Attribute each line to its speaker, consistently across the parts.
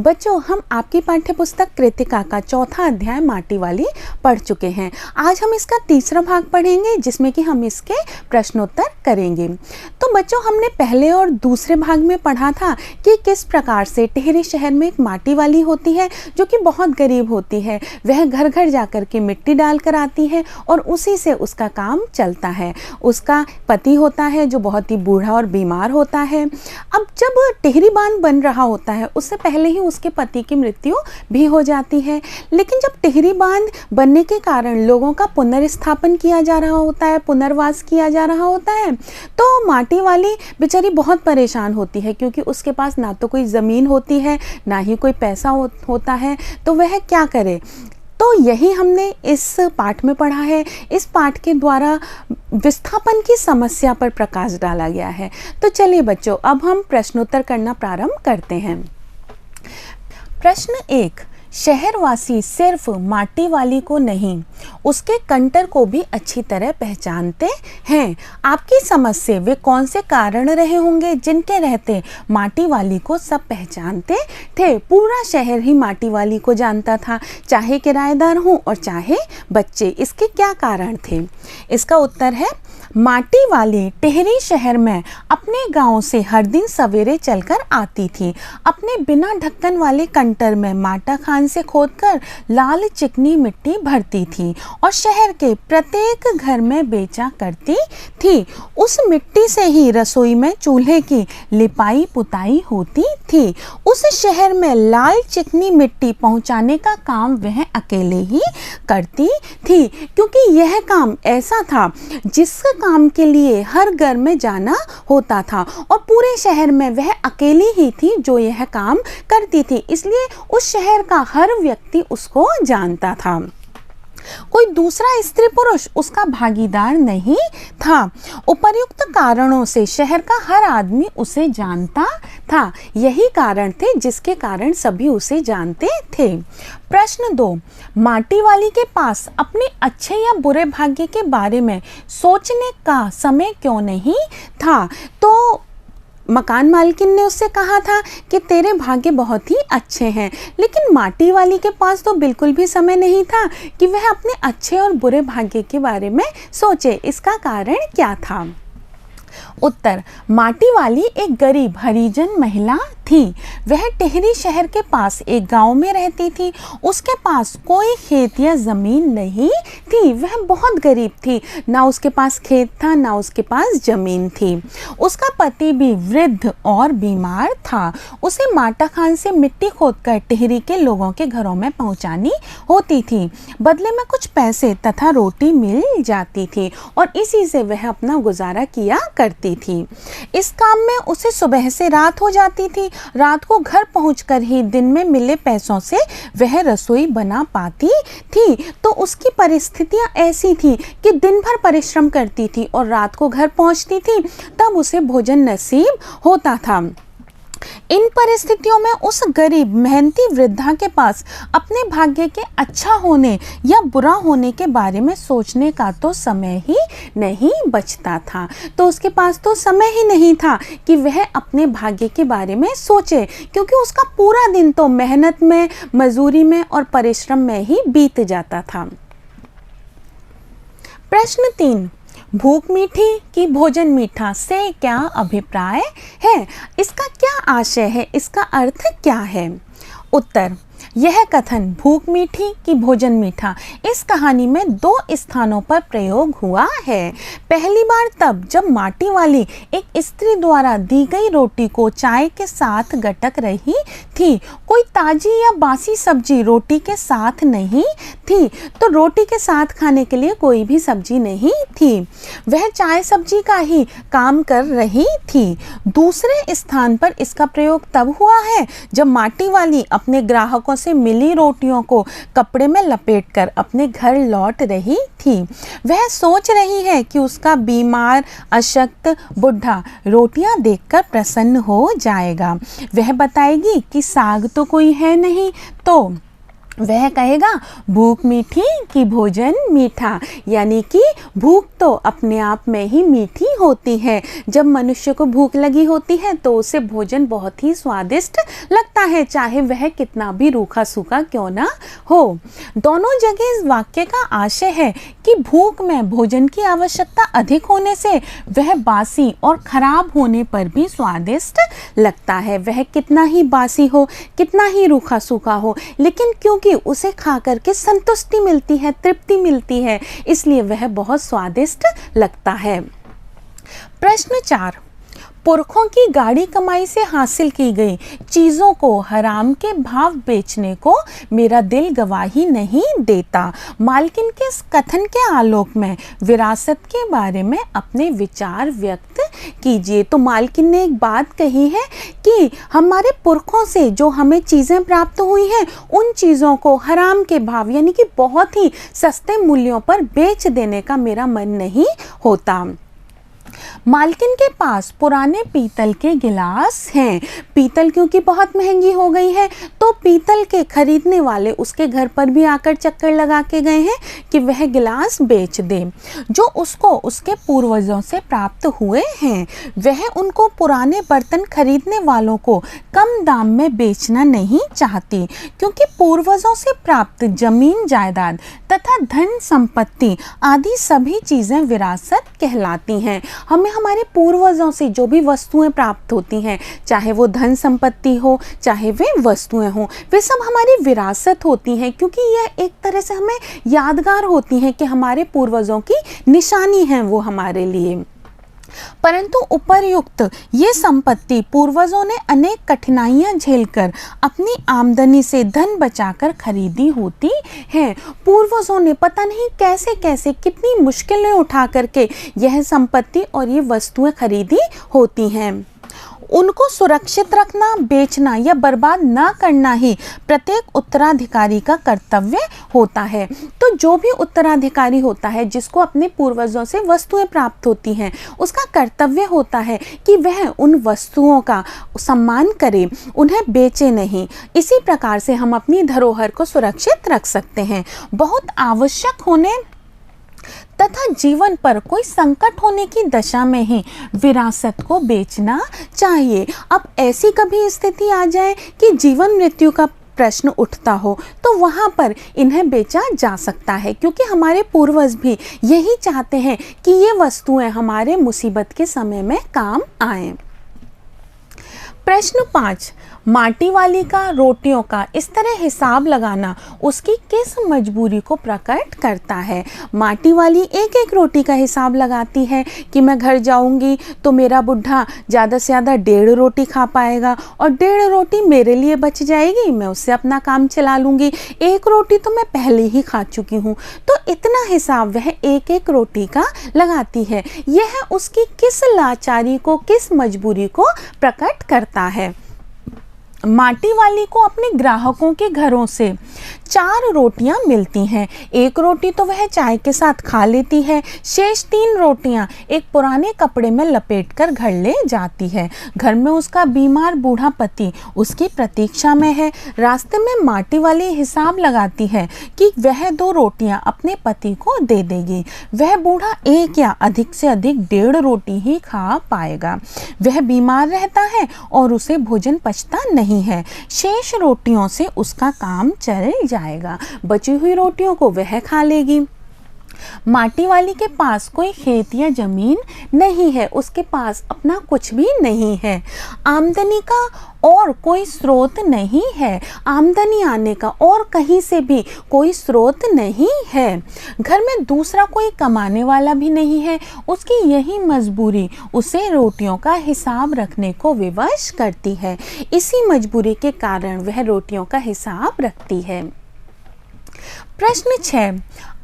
Speaker 1: बच्चों, हम आपकी पाठ्य पुस्तक कृतिका का चौथा अध्याय माटी वाली पढ़ चुके हैं। आज हम इसका तीसरा भाग पढ़ेंगे जिसमें कि हम इसके प्रश्नोत्तर करेंगे। तो बच्चों, हमने पहले और दूसरे भाग में पढ़ा था कि किस प्रकार से टिहरी शहर में एक माटी वाली होती है जो कि बहुत गरीब होती है। वह घर घर जाकर के मिट्टी डाल कर आती है और उसी से उसका काम चलता है। उसका पति होता है जो बहुत ही बूढ़ा और बीमार होता है। अब जब टिहरी बांध बन रहा होता है उससे पहले ही उसके पति की मृत्यु भी हो जाती है। लेकिन जब टिहरी बांध बनने के कारण लोगों का पुनर्स्थापन किया जा रहा होता है, पुनर्वास किया जा रहा होता है, तो माटी वाली बेचारी बहुत परेशान होती है क्योंकि उसके पास ना तो कोई ज़मीन होती है ना ही कोई पैसा होता है, तो वह क्या करे। तो यही हमने इस पाठ में पढ़ा है। इस पाठ के द्वारा विस्थापन की समस्या पर प्रकाश डाला गया है। तो चलिए बच्चों, अब हम प्रश्नोत्तर करना प्रारंभ करते हैं। प्रश्न 1, शहरवासी सिर्फ माटी वाली को नहीं उसके कंटर को भी अच्छी तरह पहचानते हैं। आपकी समझ से वे कौन से कारण रहे होंगे जिनके रहते माटी वाली को सब पहचानते थे। पूरा शहर ही माटी वाली को जानता था, चाहे किराएदार हों और चाहे बच्चे। इसके क्या कारण थे? इसका उत्तर है, माटी वाली टिहरी शहर में अपने गांव से हर दिन सवेरे चलकर आती थी। अपने बिना ढक्कन वाले कंटर में माटा खान से खोदकर लाल चिकनी मिट्टी भरती थी और शहर के प्रत्येक घर में बेचा करती थी। उस मिट्टी से ही रसोई में चूल्हे की लिपाई पुताई होती थी। उस शहर में लाल चिकनी मिट्टी पहुंचाने का काम वह अकेले ही करती थी, क्योंकि यह काम ऐसा था जिस काम के लिए हर घर में जाना होता था और पूरे शहर में वह अकेली ही थी जो यह काम करती थी। इसलिए उस शहर का हर व्यक्ति उसको जानता था। कोई दूसरा स्त्री पुरुष उसका भागीदार नहीं था। उपर्युक्त कारणों से शहर का हर आदमी उसे जानता था। यही कारण थे जिसके कारण सभी उसे जानते थे। प्रश्न 2, माटी वाली के पास अपने अच्छे या बुरे भाग्य के बारे में सोचने का समय क्यों नहीं था? तो मकान मालकिन ने उससे कहा था कि तेरे भाग्य बहुत ही अच्छे हैं, लेकिन माटी वाली के पास तो बिल्कुल भी समय नहीं था कि वह अपने अच्छे और बुरे भाग्य के बारे में सोचे। इसका कारण क्या था? उत्तर, माटी वाली एक गरीब हरिजन महिला थी। वह टिहरी शहर के पास एक गांव में रहती थी। उसके पास कोई खेत या जमीन नहीं थी। वह बहुत गरीब थी, ना उसके पास खेत था ना उसके पास जमीन थी। उसका पति भी वृद्ध और बीमार था। उसे माटा खान से मिट्टी खोदकर टिहरी के लोगों के घरों में पहुंचानी होती थी। बदले में कुछ पैसे तथा रोटी मिल जाती थी और इसी से वह अपना गुजारा किया करती थी। इस काम में उसे सुबह से रात हो जाती थी। रात को घर पहुंचकर ही दिन में मिले पैसों से वह रसोई बना पाती थी। तो उसकी परिस्थितियां ऐसी थी कि दिन भर परिश्रम करती थी और रात को घर पहुंचती थी तब उसे भोजन नसीब होता था। इन परिस्थितियों में उस गरीब मेहनती वृद्धा के पास अपने भाग्य के अच्छा होने या बुरा होने के बारे में सोचने का तो समय ही नहीं बचता था। तो उसके पास तो समय ही नहीं था कि वह अपने भाग्य के बारे में सोचे, क्योंकि उसका पूरा दिन तो मेहनत में, मजदूरी में और परिश्रम में ही बीत जाता था। प्रश्न 3, भूख मीठी कि भोजन मीठा से क्या अभिप्राय है? इसका क्या आशय है? इसका अर्थ क्या है? उत्तर, यह कथन भूख मीठी कि भोजन मीठा इस कहानी में 2 स्थानों पर प्रयोग हुआ है। पहली बार तब जब माटी वाली एक स्त्री द्वारा दी गई रोटी को चाय के साथ गटक रही थी। कोई ताजी या बासी सब्जी रोटी के साथ नहीं थी, तो रोटी के साथ खाने के लिए कोई भी सब्जी नहीं थी। वह चाय सब्जी का ही काम कर रही थी। दूसरे स्थान पर इसका प्रयोग तब हुआ है जब माटी वाली अपने ग्राहकों से मिली रोटियों को कपड़े में लपेटकर अपने घर लौट रही थी। वह सोच रही है कि उसका बीमार अशक्त बुढ़ा रोटियां देखकर प्रसन्न हो जाएगा। वह बताएगी कि साग तो कोई है नहीं, तो वह कहेगा भूख मीठी कि भोजन मीठा, यानी कि भूख तो अपने आप में ही मीठी होती है। जब मनुष्य को भूख लगी होती है तो उसे भोजन बहुत ही स्वादिष्ट लगता है, चाहे वह कितना भी रूखा सूखा क्यों ना हो। दोनों जगह इस वाक्य का आशय है कि भूख में भोजन की आवश्यकता अधिक होने से वह बासी और खराब होने पर भी स्वादिष्ट लगता है। वह कितना ही बासी हो, कितना ही रूखा सूखा हो, लेकिन क्योंकि उसे खा करके संतुष्टि मिलती है, तृप्ति मिलती है, इसलिए वह बहुत स्वादिष्ट लगता है। प्रश्न 4, पुरखों की गाढ़ी कमाई से हासिल की गई चीज़ों को हराम के भाव बेचने को मेरा दिल गवाही नहीं देता। मालकिन के इस कथन के आलोक में विरासत के बारे में अपने विचार व्यक्त कीजिए। तो मालकिन ने एक बात कही है कि हमारे पुरखों से जो हमें चीज़ें प्राप्त हुई हैं, उन चीज़ों को हराम के भाव यानी कि बहुत ही सस्ते मूल्यों पर बेच देने का मेरा मन नहीं होता। मालकिन के पास पुराने पीतल के गिलास हैं। पीतल क्योंकि बहुत महंगी हो गई है, तो पीतल के खरीदने वाले उसके घर पर भी आकर चक्कर लगा के गए हैं कि वह गिलास बेच दे, जो उसको उसके पूर्वजों से प्राप्त हुए हैं। वह उनको पुराने बर्तन खरीदने वालों को कम दाम में बेचना नहीं चाहती, क्योंकि पूर्वजों से प्राप्त जमीन जायदाद तथा धन संपत्ति आदि सभी चीज़ें विरासत कहलाती हैं। हमें हमारे पूर्वजों से जो भी वस्तुएं प्राप्त होती हैं, चाहे वो धन संपत्ति हो, चाहे वे वस्तुएं हो, वे सब हमारी विरासत होती हैं, क्योंकि यह एक तरह से हमें यादगार होती हैं कि हमारे पूर्वजों की निशानी है वो हमारे लिए। परंतु उपर्युक्त ये संपत्ति पूर्वजों ने अनेक कठिनाइयां झेलकर अपनी आमदनी से धन बचाकर खरीदी होती है। पूर्वजों ने पता नहीं कैसे कैसे कितनी मुश्किलें उठा करके यह संपत्ति और ये वस्तुएं खरीदी होती हैं। उनको सुरक्षित रखना, बेचना या बर्बाद ना करना ही प्रत्येक उत्तराधिकारी का कर्तव्य होता है। तो जो भी उत्तराधिकारी होता है, जिसको अपने पूर्वजों से वस्तुएं प्राप्त होती हैं, उसका कर्तव्य होता है कि वह उन वस्तुओं का सम्मान करे, उन्हें बेचे नहीं। इसी प्रकार से हम अपनी धरोहर को सुरक्षित रख सकते हैं। बहुत आवश्यक होने तथा जीवन पर कोई संकट होने की दशा में ही विरासत को बेचना चाहिए। अब ऐसी कभी स्थिति आ जाए कि जीवन मृत्यु का प्रश्न उठता हो, तो वहाँ पर इन्हें बेचा जा सकता है, क्योंकि हमारे पूर्वज भी यही चाहते हैं कि ये वस्तुएं हमारे मुसीबत के समय में काम आएं। प्रश्न 5, माटी वाली का रोटियों का इस तरह हिसाब लगाना उसकी किस मजबूरी को प्रकट करता है। माटी वाली एक एक रोटी का हिसाब लगाती है कि मैं घर जाऊंगी तो मेरा बुढ़ा ज़्यादा से ज़्यादा 1.5 रोटी खा पाएगा और 1.5 रोटी मेरे लिए बच जाएगी, मैं उससे अपना काम चला लूँगी। 1 रोटी तो मैं पहले ही खा चुकी हूँ। तो इतना हिसाब वह एक एक रोटी का लगाती है। यह उसकी किस लाचारी को, किस मजबूरी को प्रकट करता है। माटी वाली को अपने ग्राहकों के घरों से 4 रोटियां मिलती हैं। 1 रोटी तो वह चाय के साथ खा लेती है, शेष 3 रोटियां एक पुराने कपड़े में लपेटकर घर ले जाती है। घर में उसका बीमार बूढ़ा पति उसकी प्रतीक्षा में है। रास्ते में माटी वाली हिसाब लगाती है कि वह 2 रोटियां अपने पति को दे देगी। वह बूढ़ा 1 या अधिक से अधिक 1.5 रोटी ही खा पाएगा। वह बीमार रहता है और उसे भोजन पचता नहीं है। शेष रोटियों से उसका काम चल जाएगा। बची हुई रोटियों को वह खा लेगी। माटी वाली के पास कोई खेत या जमीन नहीं है, उसके पास अपना कुछ भी नहीं है। आमदनी का और कोई स्रोत नहीं है, आमदनी आने का और कहीं से भी कोई स्रोत नहीं है। घर में दूसरा कोई कमाने वाला भी नहीं है। उसकी यही मजबूरी उसे रोटियों का हिसाब रखने को विवश करती है। इसी मजबूरी के कारण वह रोटियों का हिसाब रखती है। प्रश्न 6,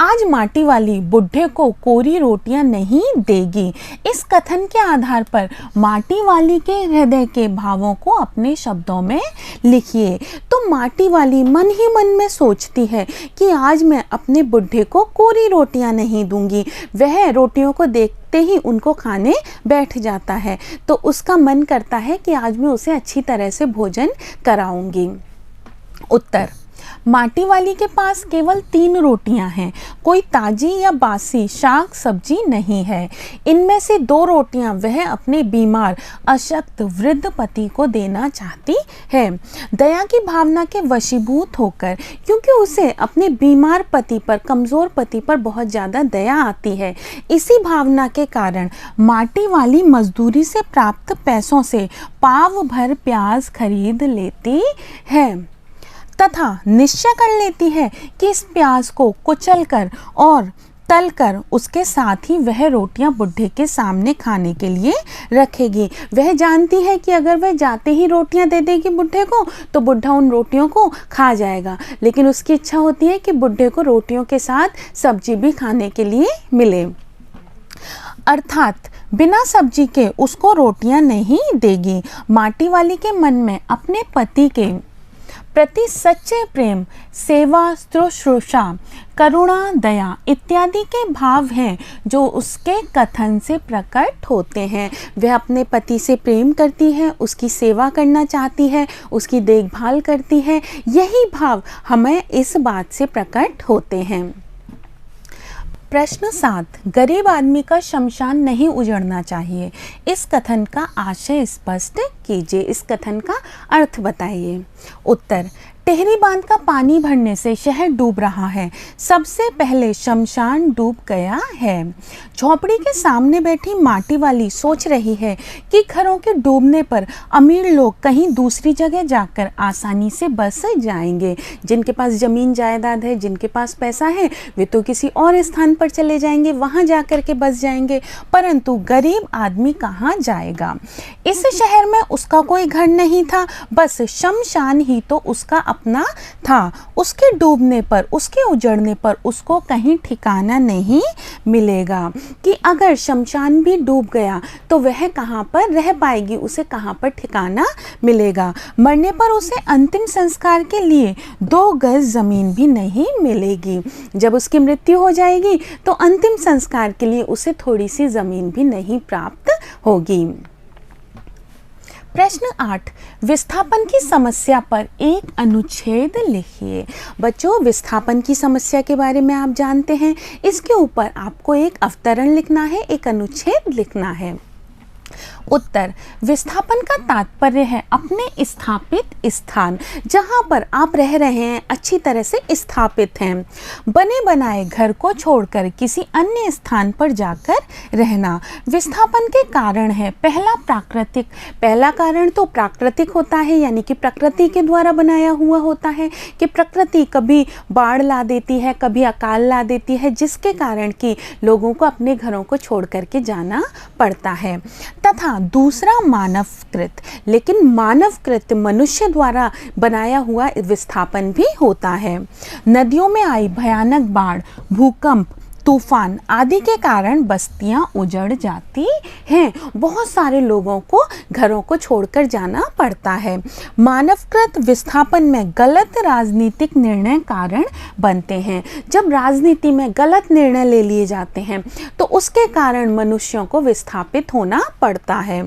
Speaker 1: आज माटी वाली बुढ़े को कोरी रोटियां नहीं देगी। इस कथन के आधार पर माटी वाली के हृदय के भावों को अपने शब्दों में लिखिए। तो माटी वाली मन ही मन में सोचती है कि आज मैं अपने बुढ़े को कोरी रोटियां नहीं दूंगी। वह रोटियों को देखते ही उनको खाने बैठ जाता है, तो उसका मन करता है कि आज मैं उसे अच्छी तरह से भोजन कराऊंगी। उत्तर, माटी वाली के पास केवल 3 रोटियां हैं, कोई ताजी या बासी शाक सब्जी नहीं है। इनमें से 2 रोटियां वह अपने बीमार अशक्त वृद्ध पति को देना चाहती है। दया की भावना के वशीभूत होकर, क्योंकि उसे अपने बीमार पति पर, कमज़ोर पति पर बहुत ज़्यादा दया आती है, इसी भावना के कारण माटी वाली मजदूरी से प्राप्त पैसों से पाव भर प्याज खरीद लेती है तथा निश्चय कर लेती है कि इस प्याज को कुचलकर और तलकर उसके साथ ही वह रोटियां बुढ़े के सामने खाने के लिए रखेगी। वह जानती है कि अगर वह जाते ही रोटियां दे देगी बुढ़े को तो बुढ़ा उन रोटियों को खा जाएगा, लेकिन उसकी इच्छा होती है कि बुढ़े को रोटियों के साथ सब्जी भी खाने के लिए मिले, अर्थात बिना सब्जी के उसको रोटियां नहीं देगी। माटी वाली के मन में अपने पति के प्रति सच्चे प्रेम, सेवा, शुश्रूषा, करुणा, दया इत्यादि के भाव हैं जो उसके कथन से प्रकट होते हैं। वह अपने पति से प्रेम करती है, उसकी सेवा करना चाहती है, उसकी देखभाल करती है। यही भाव हमें इस बात से प्रकट होते हैं। प्रश्न 7, गरीब आदमी का शमशान नहीं उजड़ना चाहिए। इस कथन का आशय स्पष्ट कीजिए। इस कथन का अर्थ बताइए। उत्तर, टिहरी बांध का पानी भरने से शहर डूब रहा है। सबसे पहले शमशान डूब गया है। झोपड़ी के सामने बैठी माटी वाली सोच रही है कि घरों के डूबने पर अमीर लोग कहीं दूसरी जगह जाकर आसानी से बस जाएंगे। जिनके पास ज़मीन जायदाद है, जिनके पास पैसा है, वे तो किसी और स्थान पर चले जाएंगे, वहाँ जाकर के बस जाएंगे। परंतु गरीब आदमी कहाँ जाएगा? इस शहर में उसका कोई घर नहीं था, बस शमशान ही तो उसका अपना था। उसके डूबने पर, उसके उजड़ने पर उसको कहीं ठिकाना नहीं मिलेगा कि अगर शमशान भी डूब गया तो वह कहाँ पर रह पाएगी, उसे कहाँ पर ठिकाना मिलेगा। मरने पर उसे अंतिम संस्कार के लिए 2 गज ज़मीन भी नहीं मिलेगी। जब उसकी मृत्यु हो जाएगी तो अंतिम संस्कार के लिए उसे थोड़ी सी ज़मीन भी नहीं प्राप्त होगी। प्रश्न 8, विस्थापन की समस्या पर एक अनुच्छेद लिखिए। बच्चों, विस्थापन की समस्या के बारे में आप जानते हैं। इसके ऊपर आपको एक अवतरण लिखना है, एक अनुच्छेद लिखना है। उत्तर, विस्थापन का तात्पर्य है अपने स्थापित स्थान, जहाँ पर आप रह रहे हैं, अच्छी तरह से स्थापित हैं, बने बनाए घर को छोड़कर किसी अन्य स्थान पर जाकर रहना। विस्थापन के कारण है पहला कारण तो प्राकृतिक होता है, यानी कि प्रकृति के द्वारा बनाया हुआ होता है कि प्रकृति कभी बाढ़ ला देती है, कभी अकाल ला देती है, जिसके कारण कि लोगों को अपने घरों को छोड़ करके जाना पड़ता है। तथा दूसरा मानवकृत, लेकिन मानवकृत मनुष्य द्वारा बनाया हुआ विस्थापन भी होता है। नदियों में आई भयानक बाढ़, भूकंप, तूफान आदि के कारण बस्तियां उजड़ जाती हैं। बहुत सारे लोगों को घरों को छोड़कर जाना पड़ता है। मानवकृत विस्थापन में गलत राजनीतिक निर्णय कारण बनते हैं। जब राजनीति में गलत निर्णय ले लिए जाते हैं तो उसके कारण मनुष्यों को विस्थापित होना पड़ता है।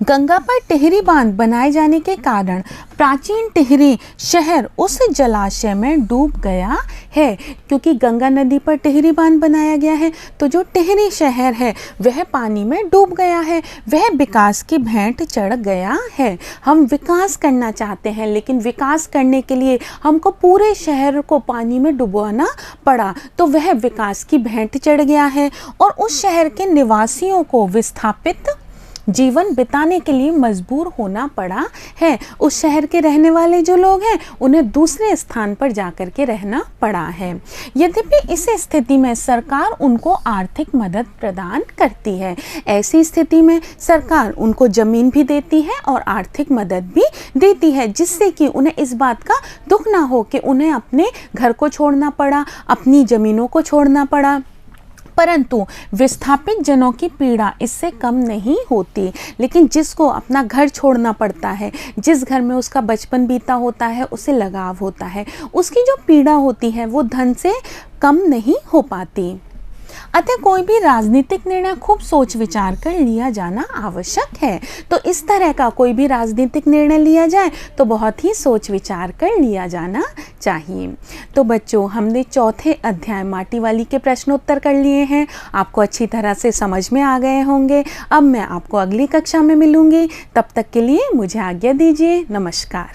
Speaker 1: गंगा पर टिहरी बांध बनाए जाने के कारण प्राचीन टिहरी शहर उस जलाशय में डूब गया है। क्योंकि गंगा नदी पर टिहरी बांध बनाया गया है तो जो टिहरी शहर है वह पानी में डूब गया है, वह विकास की भेंट चढ़ गया है। हम विकास करना चाहते हैं, लेकिन विकास करने के लिए हमको पूरे शहर को पानी में डुबोना पड़ा, तो वह विकास की भेंट चढ़ गया है और उस शहर के निवासियों को विस्थापित जीवन बिताने के लिए मजबूर होना पड़ा है। उस शहर के रहने वाले जो लोग हैं उन्हें दूसरे स्थान पर जाकर के रहना पड़ा है। यद्यपि इस स्थिति में सरकार उनको आर्थिक मदद प्रदान करती है। ऐसी स्थिति में सरकार उनको ज़मीन भी देती है और आर्थिक मदद भी देती है, जिससे कि उन्हें इस बात का दुख ना हो कि उन्हें अपने घर को छोड़ना पड़ा, अपनी ज़मीनों को छोड़ना पड़ा। परंतु विस्थापित जनों की पीड़ा इससे कम नहीं होती। लेकिन जिसको अपना घर छोड़ना पड़ता है, जिस घर में उसका बचपन बीता होता है, उसे लगाव होता है, उसकी जो पीड़ा होती है वो धन से कम नहीं हो पाती। अतः कोई भी राजनीतिक निर्णय खूब सोच विचार कर लिया जाना आवश्यक है। तो इस तरह का कोई भी राजनीतिक निर्णय लिया जाए तो बहुत ही सोच विचार कर लिया जाना चाहिए। तो बच्चों, हमने चौथे अध्याय माटी वाली के प्रश्नोत्तर कर लिए हैं। आपको अच्छी तरह से समझ में आ गए होंगे। अब मैं आपको अगली कक्षा में मिलूंगी। तब तक के लिए मुझे आज्ञा दीजिए। नमस्कार।